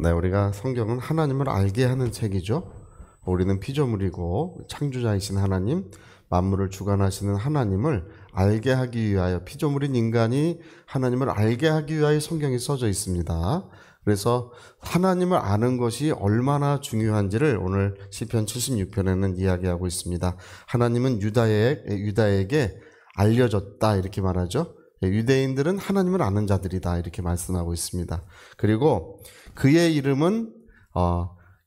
네, 우리가 성경은 하나님을 알게 하는 책이죠. 우리는 피조물이고 창조자이신 하나님, 만물을 주관하시는 하나님을 알게 하기 위하여, 피조물인 인간이 하나님을 알게 하기 위하여 성경이 써져 있습니다. 그래서 하나님을 아는 것이 얼마나 중요한지를 오늘 시편 76편에는 이야기하고 있습니다. 하나님은 유다에게 알려졌다 이렇게 말하죠. 유대인들은 하나님을 아는 자들이다 이렇게 말씀하고 있습니다. 그리고 그의 이름은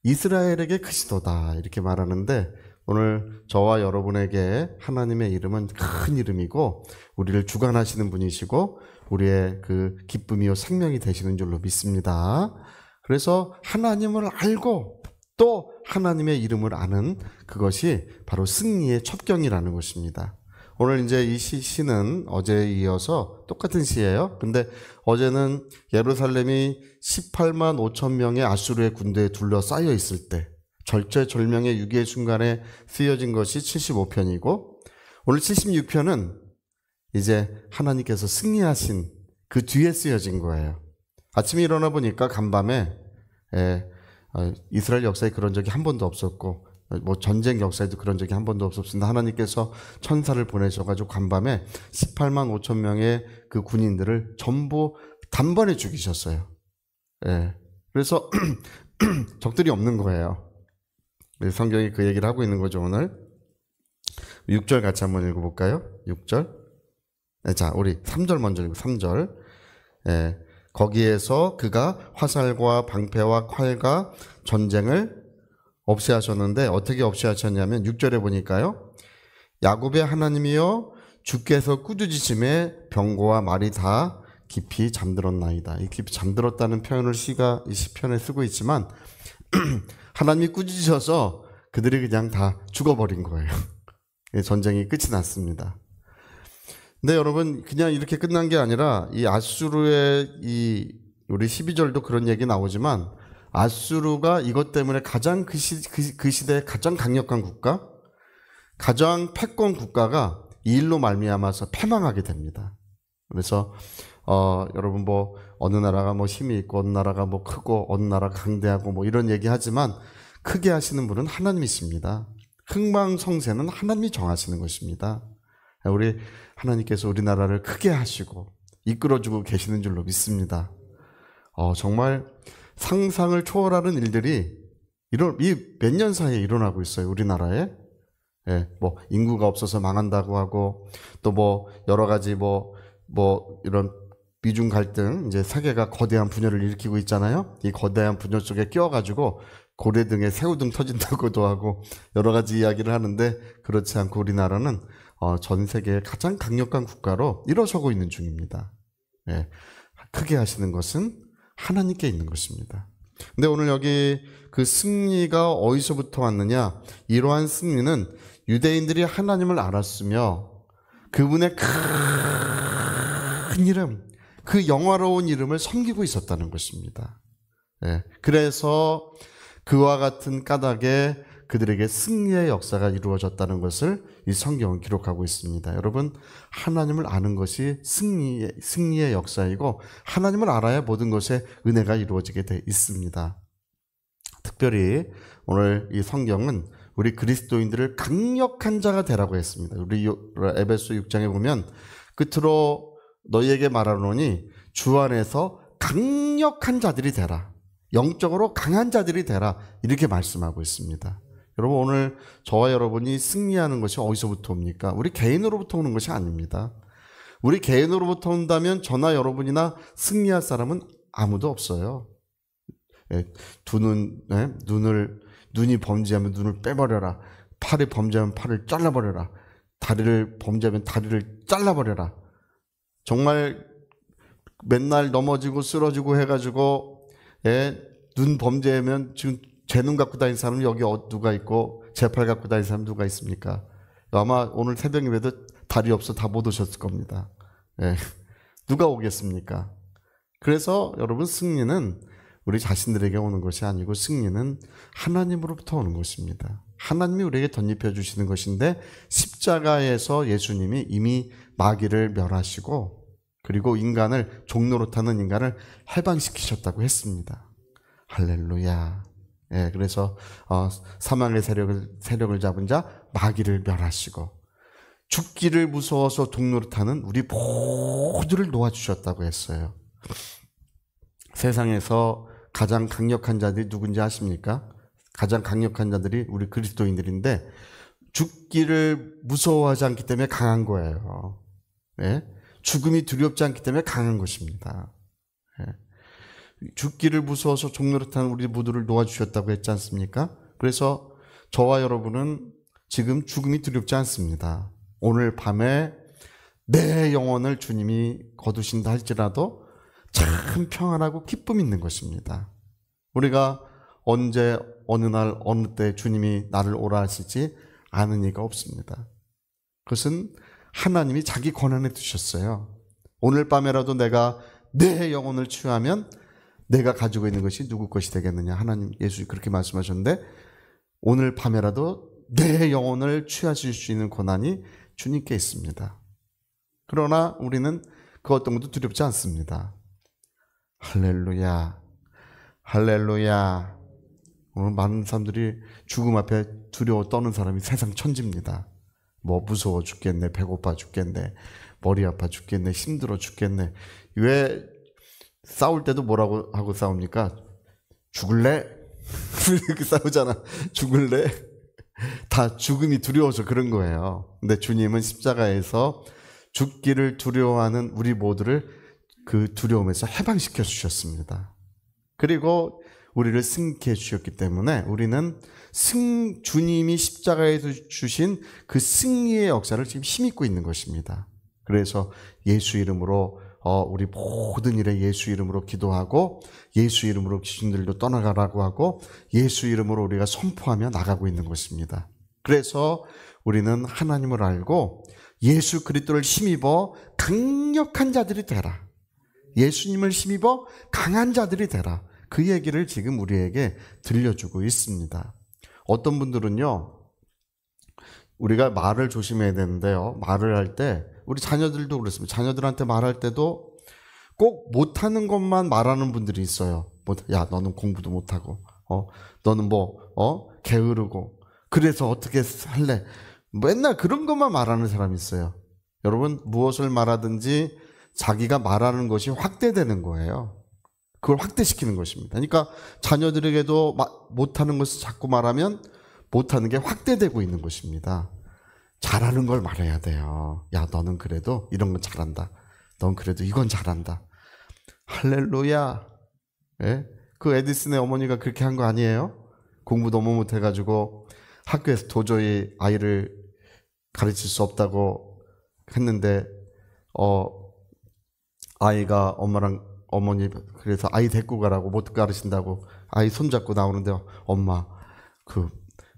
이스라엘에게 크시도다 이렇게 말하는데, 오늘 저와 여러분에게 하나님의 이름은 큰 이름이고 우리를 주관하시는 분이시고 우리의 그 기쁨이요 생명이 되시는 줄로 믿습니다. 그래서 하나님을 알고 또 하나님의 이름을 아는 그것이 바로 승리의 첩경이라는 것입니다. 오늘 이제 이 시는 어제에 이어서 똑같은 시예요. 근데 어제는 예루살렘이 18만 5천 명의 아수르의 군대에 둘러싸여 있을 때 절체절명의 위기의 순간에 쓰여진 것이 75편이고, 오늘 76편은 이제 하나님께서 승리하신 그 뒤에 쓰여진 거예요. 아침에 일어나 보니까 간밤에 이스라엘 역사에 그런 적이 한 번도 없었고 뭐 전쟁 역사에도 그런 적이 한 번도 없었습니다. 하나님께서 천사를 보내셔가지고 간밤에 18만 5천 명의 그 군인들을 전부 단번에 죽이셨어요. 그래서 적들이 없는 거예요. 성경이 그 얘기를 하고 있는 거죠. 오늘 6절 같이 한번 읽어볼까요? 6절. 자, 우리 3절 먼저 읽고 3절. 거기에서 그가 화살과 방패와 칼과 전쟁을 없이 하셨는데, 어떻게 없이 하셨냐면 6절에 보니까요, 야곱의 하나님이여 주께서 꾸짖으심에 병거와 말이 다 깊이 잠들었나이다. 이 깊이 잠들었다는 표현을 시가 이 시편에 쓰고 있지만 하나님이 꾸짖으셔서 그들이 그냥 다 죽어버린 거예요. 전쟁이 끝이 났습니다. 근데 여러분, 그냥 이렇게 끝난 게 아니라 이 아수르의 우리 12절도 그런 얘기 나오지만, 아수르가 이것 때문에 가장 그 시대의 가장 강력한 국가, 가장 패권 국가가 이 일로 말미암아서 패망하게 됩니다. 그래서 여러분 뭐 어느 나라가 뭐 힘이 있고 어느 나라가 뭐 크고 어느 나라가 강대하고 뭐 이런 얘기 하지만, 크게 하시는 분은 하나님이십니다. 흥망성쇠는 하나님이 정하시는 것입니다. 우리 하나님께서 우리나라를 크게 하시고 이끌어주고 계시는 줄로 믿습니다. 정말 상상을 초월하는 일들이 이 몇 년 사이에 일어나고 있어요, 우리나라에. 뭐 인구가 없어서 망한다고 하고, 또 뭐 여러 가지 뭐 이런 미중 갈등, 이제 세계가 거대한 분열을 일으키고 있잖아요. 이 거대한 분열 속에 끼어가지고 고래 등에 새우등 터진다고도 하고 여러 가지 이야기를 하는데, 그렇지 않고 우리나라는 전 세계의 가장 강력한 국가로 일어서고 있는 중입니다. 크게 하시는 것은 하나님께 있는 것입니다. 근데 오늘 여기 그 승리가 어디서부터 왔느냐? 이러한 승리는 유대인들이 하나님을 알았으며 그분의 큰 이름, 그 영화로운 이름을 섬기고 있었다는 것입니다. 그래서 그와 같은 까닭에 그들에게 승리의 역사가 이루어졌다는 것을 이 성경은 기록하고 있습니다. 여러분, 하나님을 아는 것이 승리의 역사이고, 하나님을 알아야 모든 것에 은혜가 이루어지게 돼 있습니다. 특별히 오늘 이 성경은 우리 그리스도인들을 강력한 자가 되라고 했습니다. 우리 에베소 6장에 보면 끝으로 너희에게 말하노니 주 안에서 강력한 자들이 되라, 영적으로 강한 자들이 되라, 이렇게 말씀하고 있습니다. 여러분, 오늘 저와 여러분이 승리하는 것이 어디서부터 옵니까? 우리 개인으로부터 오는 것이 아닙니다. 우리 개인으로부터 온다면 저나 여러분이나 승리할 사람은 아무도 없어요. 눈이 범죄하면 눈을 빼버려라. 팔이 범죄하면 팔을 잘라버려라. 다리를 범죄하면 다리를 잘라버려라. 정말 맨날 넘어지고 쓰러지고 해가지고 눈 범죄하면 지금 제 눈 갖고 다니는 사람은 여기 누가 있고 제 팔 갖고 다니는 사람은 누가 있습니까? 아마 오늘 새벽 예배도 다리 없어 다 못 오셨을 겁니다. 누가 오겠습니까? 그래서 여러분, 승리는 우리 자신들에게 오는 것이 아니고 승리는 하나님으로부터 오는 것입니다. 하나님이 우리에게 덧입혀 주시는 것인데, 십자가에서 예수님이 이미 마귀를 멸하시고 그리고 종노릇하는 인간을 해방시키셨다고 했습니다. 할렐루야. 예, 그래서 사망의 세력을 잡은 자 마귀를 멸하시고 죽기를 무서워서 동노릇하는 우리 모두를 놓아주셨다고 했어요. 세상에서 가장 강력한 자들이 누군지 아십니까? 가장 강력한 자들이 우리 그리스도인들인데 죽기를 무서워하지 않기 때문에 강한 거예요. 예? 죽음이 두렵지 않기 때문에 강한 것입니다. 예? 죽기를 무서워서 종노릇하는 우리 모두를 놓아주셨다고 했지 않습니까? 그래서 저와 여러분은 지금 죽음이 두렵지 않습니다. 오늘 밤에 내 영혼을 주님이 거두신다 할지라도 참 평안하고 기쁨이 있는 것입니다. 우리가 언제 어느 날 어느 때 주님이 나를 오라 하시지 아는 이가 없습니다. 그것은 하나님이 자기 권한에 두셨어요. 오늘 밤에라도 내가 내 영혼을 취하면 내가 가지고 있는 것이 누구 것이 되겠느냐. 하나님 예수 그렇게 말씀하셨는데 오늘 밤에라도 내 영혼을 취하실 수 있는 권한이 주님께 있습니다. 그러나 우리는 그 어떤 것도 두렵지 않습니다. 할렐루야, 할렐루야. 오늘 많은 사람들이 죽음 앞에 두려워 떠는 사람이 세상 천지입니다. 뭐 무서워 죽겠네, 배고파 죽겠네, 머리 아파 죽겠네, 힘들어 죽겠네. 왜 싸울 때도 뭐라고 하고 싸웁니까? 죽을래? 그렇게 싸우잖아. 죽을래? 다 죽음이 두려워서 그런 거예요. 근데 주님은 십자가에서 죽기를 두려워하는 우리 모두를 그 두려움에서 해방시켜 주셨습니다. 그리고 우리를 승리케 해주셨기 때문에 우리는 주님이 십자가에서 주신 그 승리의 역사를 지금 힘입고 있는 것입니다. 그래서 예수 이름으로 우리 모든 일에 예수 이름으로 기도하고 예수 이름으로 귀신들도 떠나가라고 하고 예수 이름으로 우리가 선포하며 나가고 있는 것입니다. 그래서 우리는 하나님을 알고 예수 그리스도를 힘입어 강력한 자들이 되라. 예수님을 힘입어 강한 자들이 되라. 그 얘기를 지금 우리에게 들려주고 있습니다. 어떤 분들은요, 우리가 말을 조심해야 되는데요, 말을 할 때 우리 자녀들도 그렇습니다. 자녀들한테 말할 때도 꼭 못하는 것만 말하는 분들이 있어요. 야, 너는 공부도 못하고, 너는 게으르고, 그래서 어떻게 할래? 맨날 그런 것만 말하는 사람이 있어요. 여러분, 무엇을 말하든지 자기가 말하는 것이 확대되는 거예요. 그걸 확대시키는 것입니다. 그러니까 자녀들에게도 못하는 것을 자꾸 말하면 못하는 게 확대되고 있는 것입니다. 잘하는 걸 말해야 돼요. 야, 너는 그래도 이런 건 잘한다. 넌 그래도 이건 잘한다. 할렐루야. 예? 그 에디슨의 어머니가 그렇게 한 거 아니에요? 공부 너무 못해가지고 학교에서 도저히 아이를 가르칠 수 없다고 했는데 아이가 엄마랑 어머니 그래서 아이 데리고 가라고 못 가르친다고 아이 손잡고 나오는데 엄마 그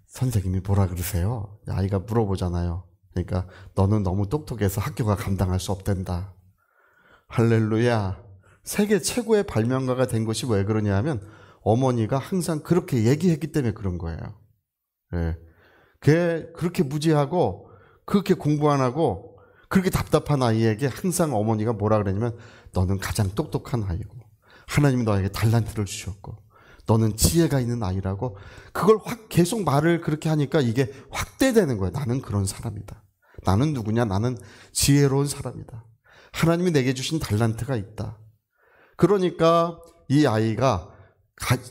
선생님이 뭐라 그러세요? 아이가 물어보잖아요. 그러니까 너는 너무 똑똑해서 학교가 감당할 수 없단다. 할렐루야. 세계 최고의 발명가가 된 것이 왜 그러냐 하면 어머니가 항상 그렇게 얘기했기 때문에 그런 거예요. 예. 걔 그렇게 무지하고 그렇게 공부 안 하고 그렇게 답답한 아이에게 항상 어머니가 뭐라 그러냐면 너는 가장 똑똑한 아이고 하나님이 너에게 달란트를 주셨고 너는 지혜가 있는 아이라고 그걸 계속 말을 그렇게 하니까 이게 확대되는 거예요. 나는 그런 사람이다. 나는 누구냐? 나는 지혜로운 사람이다. 하나님이 내게 주신 달란트가 있다. 그러니까 이 아이가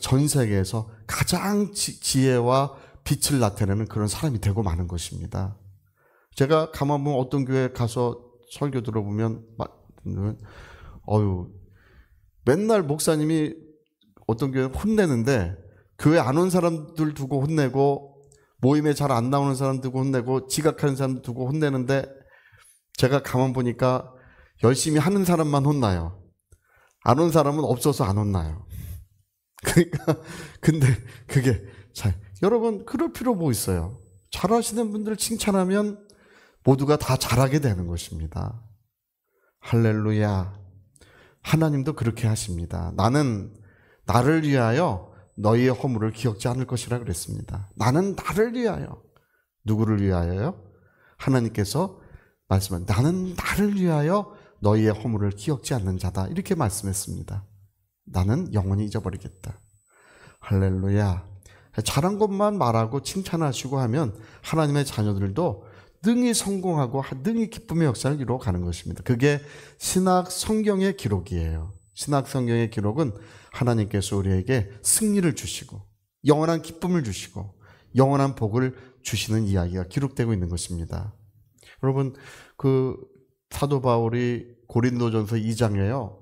전 세계에서 가장 지혜와 빛을 나타내는 그런 사람이 되고 마는 것입니다. 제가 가만 보면 어떤 교회 가서 설교 들어보면 맨날 목사님이 어떤 교회 혼내는데 교회 안 온 사람들 두고 혼내고 모임에 잘 안 나오는 사람 두고 혼내고 지각하는 사람 두고 혼내는데 제가 가만 보니까 열심히 하는 사람만 혼나요. 안 온 사람은 없어서 안 혼나요. 그러니까 근데 그게 여러분 그럴 필요 뭐 있어요. 잘하시는 분들 칭찬하면 모두가 다 잘하게 되는 것입니다. 할렐루야. 하나님도 그렇게 하십니다. 나는 나를 위하여 너희의 허물을 기억지 않을 것이라 그랬습니다. 나는 나를 위하여. 누구를 위하여요? 하나님께서 말씀한 나는 나를 위하여 너희의 허물을 기억지 않는 자다. 이렇게 말씀했습니다. 나는 영원히 잊어버리겠다. 할렐루야. 잘한 것만 말하고 칭찬하시고 하면 하나님의 자녀들도 능히 성공하고 능히 기쁨의 역사를 이루어가는 것입니다. 그게 신약 성경의 기록이에요. 신약 성경의 기록은 하나님께서 우리에게 승리를 주시고 영원한 기쁨을 주시고 영원한 복을 주시는 이야기가 기록되고 있는 것입니다. 여러분, 그 사도 바울이 고린도전서 2장에요.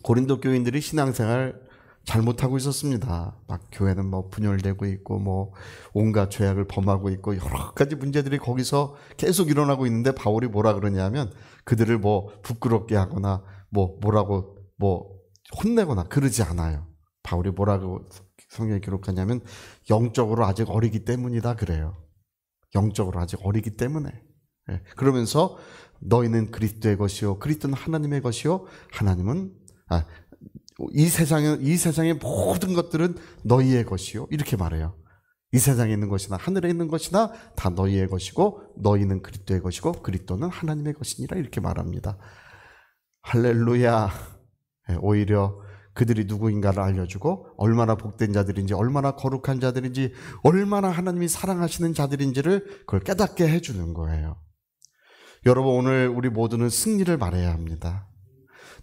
고린도 교인들이 신앙생활 잘못하고 있었습니다. 막 교회는 뭐 분열되고 있고 뭐 온갖 죄악을 범하고 있고 여러 가지 문제들이 거기서 계속 일어나고 있는데 바울이 뭐라 그러냐면 그들을 뭐 부끄럽게 하거나 뭐라고 혼내거나 그러지 않아요. 바울이 뭐라고 성경에 기록하냐면 영적으로 아직 어리기 때문이다 그래요. 영적으로 아직 어리기 때문에. 그러면서 너희는 그리스도의 것이요 그리스도는 하나님의 것이요 하나님은 이 세상의 모든 것들은 너희의 것이요 이렇게 말해요. 이 세상에 있는 것이나 하늘에 있는 것이나 다 너희의 것이고 너희는 그리스도의 것이고 그리스도는 하나님의 것이니라 이렇게 말합니다. 할렐루야. 오히려 그들이 누구인가를 알려주고 얼마나 복된 자들인지 얼마나 거룩한 자들인지 얼마나 하나님이 사랑하시는 자들인지를 그걸 깨닫게 해주는 거예요. 여러분, 오늘 우리 모두는 승리를 말해야 합니다.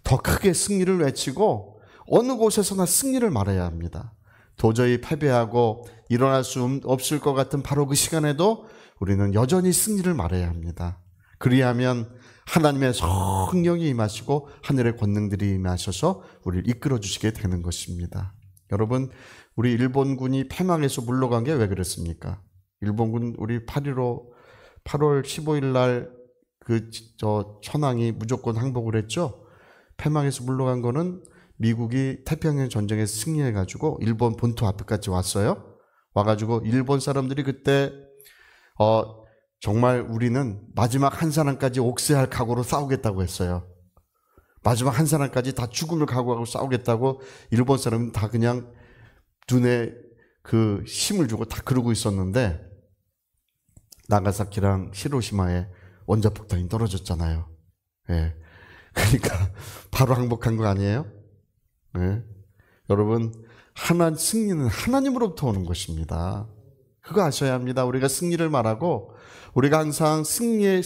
더 크게 승리를 외치고 어느 곳에서나 승리를 말해야 합니다. 도저히 패배하고 일어날 수 없을 것 같은 바로 그 시간에도 우리는 여전히 승리를 말해야 합니다. 그리하면 하나님의 성령이 임하시고 하늘의 권능들이 임하셔서 우리를 이끌어 주시게 되는 것입니다. 여러분, 우리 일본군이 패망해서 물러간 게 왜 그랬습니까? 일본군 우리 8.15 8월 15일 날 천황이 무조건 항복을 했죠. 패망해서 물러간 거는 미국이 태평양 전쟁에서 승리해가지고 일본 본토 앞에까지 왔어요. 와가지고 일본 사람들이 그때 정말 우리는 마지막 한 사람까지 옥새할 각오로 싸우겠다고 했어요. 마지막 한 사람까지 다 죽음을 각오하고 싸우겠다고 일본 사람은 다 그냥 눈에 그 힘을 주고 다 그러고 있었는데 나가사키랑 히로시마에 원자폭탄이 떨어졌잖아요. 예. 그러니까 바로 항복한 거 아니에요? 예. 여러분, 승리는 하나님으로부터 오는 것입니다. 그거 아셔야 합니다. 우리가 승리를 말하고 우리가 항상 승리의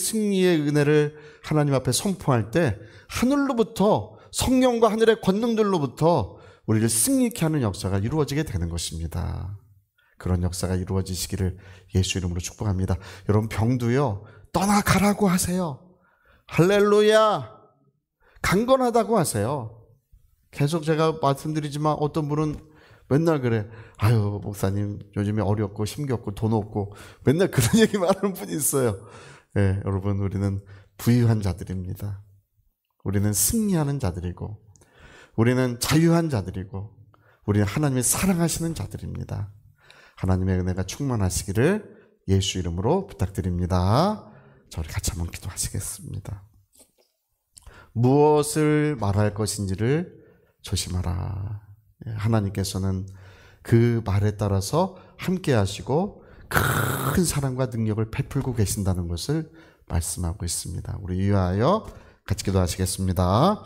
은혜를 하나님 앞에 선포할 때 하늘로부터 성령과 하늘의 권능들로부터 우리를 승리케 하는 역사가 이루어지게 되는 것입니다. 그런 역사가 이루어지시기를 예수 이름으로 축복합니다. 여러분, 병도요 떠나가라고 하세요. 할렐루야. 강건하다고 하세요. 계속 제가 말씀드리지만 어떤 분은 맨날 그래. 아유, 목사님 요즘에 어렵고 힘겹고 돈 없고 맨날 그런 얘기만 하는 분이 있어요. 네, 여러분, 우리는 부유한 자들입니다. 우리는 승리하는 자들이고 우리는 자유한 자들이고 우리는 하나님이 사랑하시는 자들입니다. 하나님의 은혜가 충만하시기를 예수 이름으로 부탁드립니다. 저희 같이 한번 기도하시겠습니다. 무엇을 말할 것인지를 조심하라. 하나님께서는 그 말에 따라서 함께 하시고 큰 사랑과 능력을 베풀고 계신다는 것을 말씀하고 있습니다. 우리 위하여 같이 기도하시겠습니다.